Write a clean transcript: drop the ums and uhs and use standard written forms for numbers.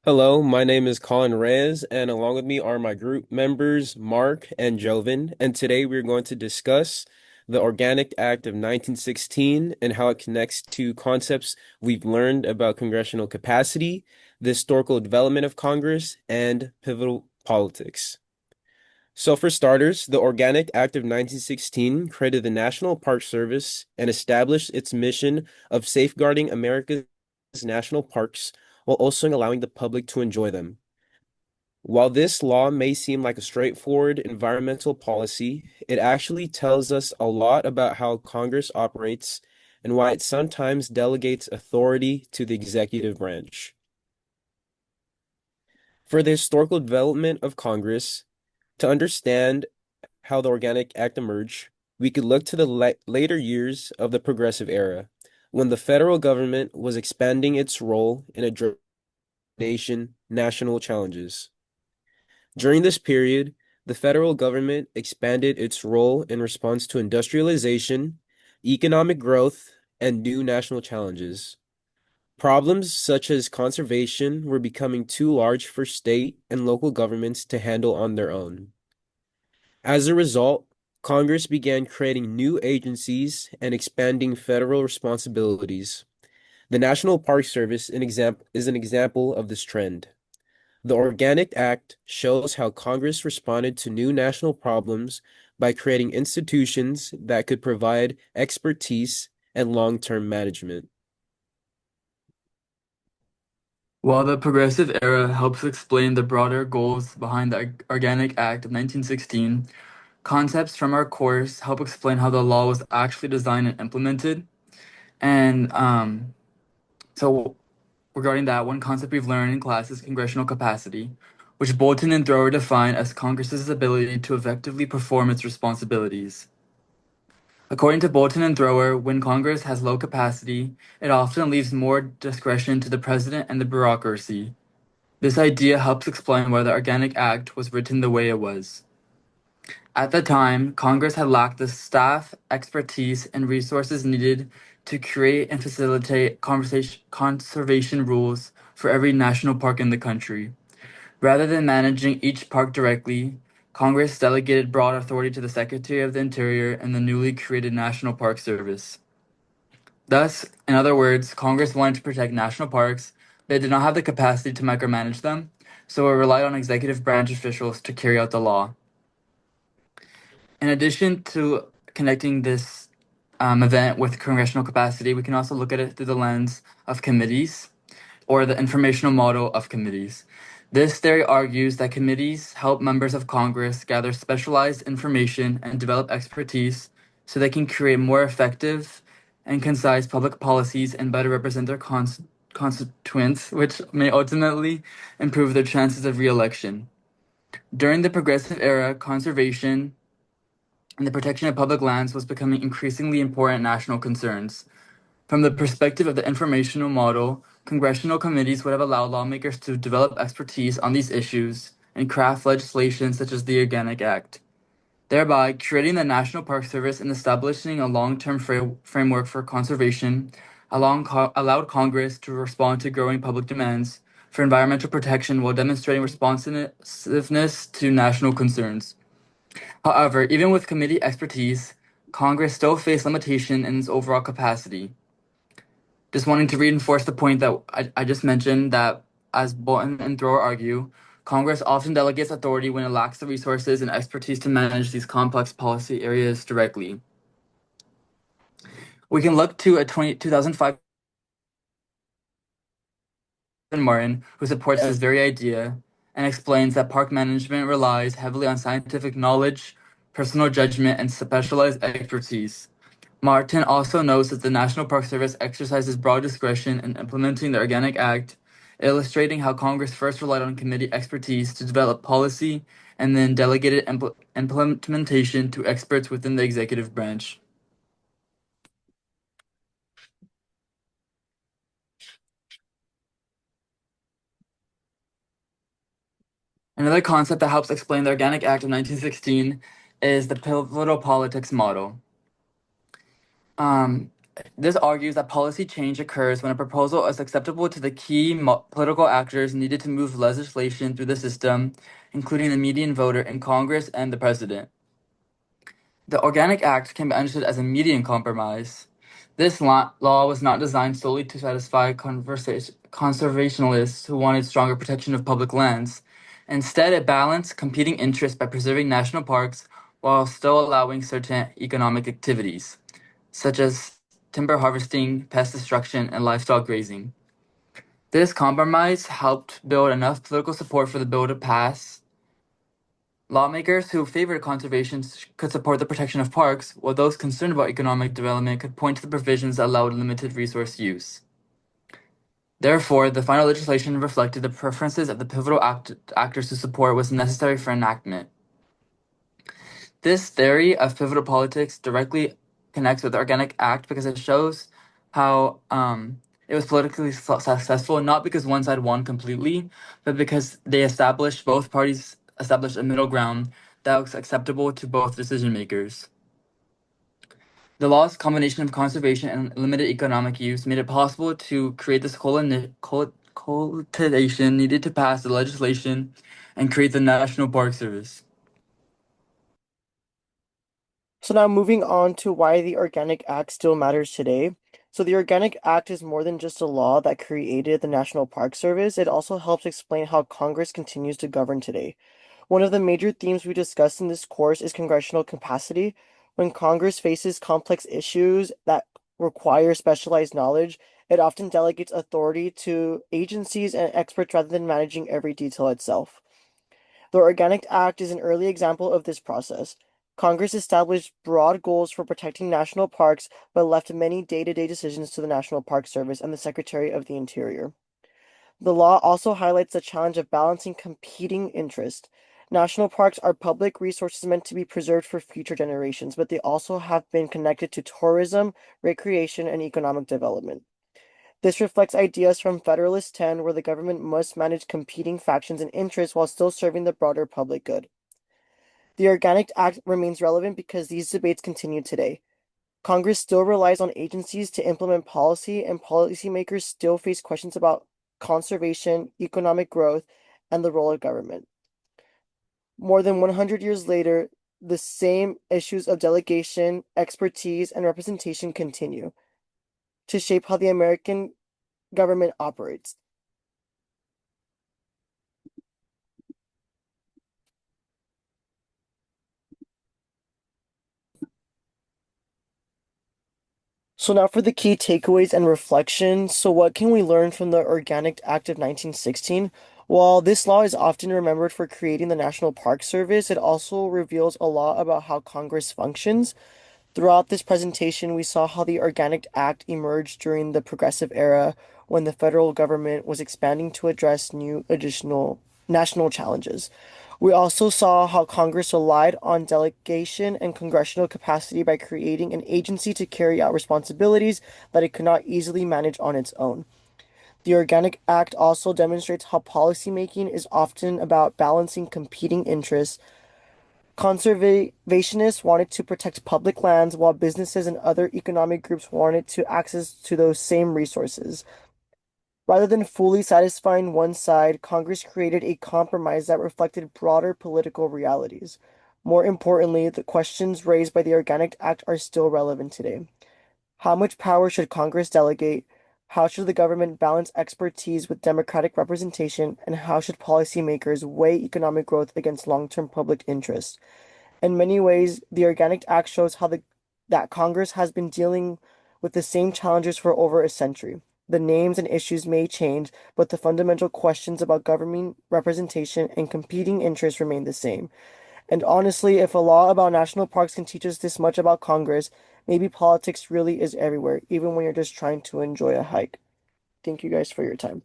Hello, my name is Colin Reyes, and along with me are my group members, Mark and Joven. And today we're going to discuss the Organic Act of 1916 and how it connects to concepts we've learned about congressional capacity, the historical development of Congress, and pivotal politics. So, for starters, the Organic Act of 1916 created the National Park Service and established its mission of safeguarding America's national parks while also allowing the public to enjoy them. While this law may seem like a straightforward environmental policy, it actually tells us a lot about how Congress operates and why it sometimes delegates authority to the executive branch. For the historical development of Congress, to understand how the Organic Act emerged, we could look to the later years of the Progressive Era, when the federal government was expanding its role in addressing national challenges. During this period, the federal government expanded its role in response to industrialization, economic growth, and new national challenges. Problems such as conservation were becoming too large for state and local governments to handle on their own. As a result, Congress began creating new agencies and expanding federal responsibilities. The National Park Service is an example of this trend. The Organic Act shows how Congress responded to new national problems by creating institutions that could provide expertise and long-term management. While the Progressive Era helps explain the broader goals behind the Organic Act of 1916, concepts from our course help explain how the law was actually designed and implemented. And so, regarding that, one concept we've learned in class is congressional capacity, which Bolton and Thrower define as Congress's ability to effectively perform its responsibilities. According to Bolton and Thrower, when Congress has low capacity, it often leaves more discretion to the president and the bureaucracy. This idea helps explain why the Organic Act was written the way it was. At the time, Congress had lacked the staff, expertise, and resources needed to create and facilitate conservation rules for every national park in the country. Rather than managing each park directly, Congress delegated broad authority to the Secretary of the Interior and the newly created National Park Service. Thus, in other words, Congress wanted to protect national parks, but it did not have the capacity to micromanage them, so it relied on executive branch officials to carry out the law. In addition to connecting this event with congressional capacity, we can also look at it through the lens of committees or the informational model of committees. This theory argues that committees help members of Congress gather specialized information and develop expertise so they can create more effective and concise public policies and better represent their constituents, which may ultimately improve their chances of re-election. During the Progressive Era, conservation and the protection of public lands was becoming increasingly important national concerns. From the perspective of the informational model, congressional committees would have allowed lawmakers to develop expertise on these issues and craft legislation such as the Organic Act, thereby creating the National Park Service and establishing a long-term framework for conservation, allowed Congress to respond to growing public demands for environmental protection while demonstrating responsiveness to national concerns. However, even with committee expertise, Congress still faced limitation in its overall capacity. Just wanting to reinforce the point that I just mentioned that, as Bolton and Thrower argue, Congress often delegates authority when it lacks the resources and expertise to manage these complex policy areas directly. We can look to a 2005 Martin, who supports this very idea and explains that park management relies heavily on scientific knowledge, personal judgment, and specialized expertise. Martin also notes that the National Park Service exercises broad discretion in implementing the Organic Act, illustrating how Congress first relied on committee expertise to develop policy and then delegated implementation to experts within the executive branch. Another concept that helps explain the Organic Act of 1916 is the pivotal politics model. This argues that policy change occurs when a proposal is acceptable to the key political actors needed to move legislation through the system, including the median voter in Congress and the president. The Organic Act can be understood as a median compromise. This law was not designed solely to satisfy conservationists who wanted stronger protection of public lands. Instead, it balanced competing interests by preserving national parks while still allowing certain economic activities, such as timber harvesting, pest destruction, and livestock grazing. This compromise helped build enough political support for the bill to pass. Lawmakers who favored conservation could support the protection of parks, while those concerned about economic development could point to the provisions that allowed limited resource use. Therefore, the final legislation reflected the preferences of the pivotal actors whose support was necessary for enactment. This theory of pivotal politics directly connects with the Organic Act because it shows how it was politically successful, not because one side won completely, but because both parties established a middle ground that was acceptable to both decision makers. The law's combination of conservation and limited economic use made it possible to create this coalition needed to pass the legislation and create the National Park Service. So now moving on to why the Organic Act still matters today. So the Organic Act is more than just a law that created the National Park Service. It also helps explain how Congress continues to govern today. One of the major themes we discussed in this course is congressional capacity. When Congress faces complex issues that require specialized knowledge, it often delegates authority to agencies and experts rather than managing every detail itself. The Organic Act is an early example of this process. Congress established broad goals for protecting national parks, but left many day-to-day decisions to the National Park Service and the Secretary of the Interior. The law also highlights the challenge of balancing competing interests. National parks are public resources meant to be preserved for future generations, but they also have been connected to tourism, recreation, and economic development. This reflects ideas from Federalist 10, where the government must manage competing factions and interests while still serving the broader public good. The Organic Act remains relevant because these debates continue today. Congress still relies on agencies to implement policy, and policymakers still face questions about conservation, economic growth, and the role of government. More than 100 years later, the same issues of delegation, expertise, and representation continue to shape how the American government operates. So now for the key takeaways and reflections. So what can we learn from the Organic Act of 1916? While this law is often remembered for creating the National Park Service, it also reveals a lot about how Congress functions. Throughout this presentation, we saw how the Organic Act emerged during the Progressive Era when the federal government was expanding to address new additional national challenges. We also saw how Congress relied on delegation and congressional capacity by creating an agency to carry out responsibilities that it could not easily manage on its own. The Organic Act also demonstrates how policymaking is often about balancing competing interests. Conservationists wanted to protect public lands, while businesses and other economic groups wanted to access to those same resources. Rather than fully satisfying one side, Congress created a compromise that reflected broader political realities. More importantly, the questions raised by the Organic Act are still relevant today. How much power should Congress delegate? How should the government balance expertise with democratic representation? And how should policymakers weigh economic growth against long-term public interest? In many ways, the Organic Act shows that Congress has been dealing with the same challenges for over a century. The names and issues may change, but the fundamental questions about government representation and competing interests remain the same. And honestly, if a law about national parks can teach us this much about Congress, maybe politics really is everywhere, even when you're just trying to enjoy a hike. Thank you guys for your time.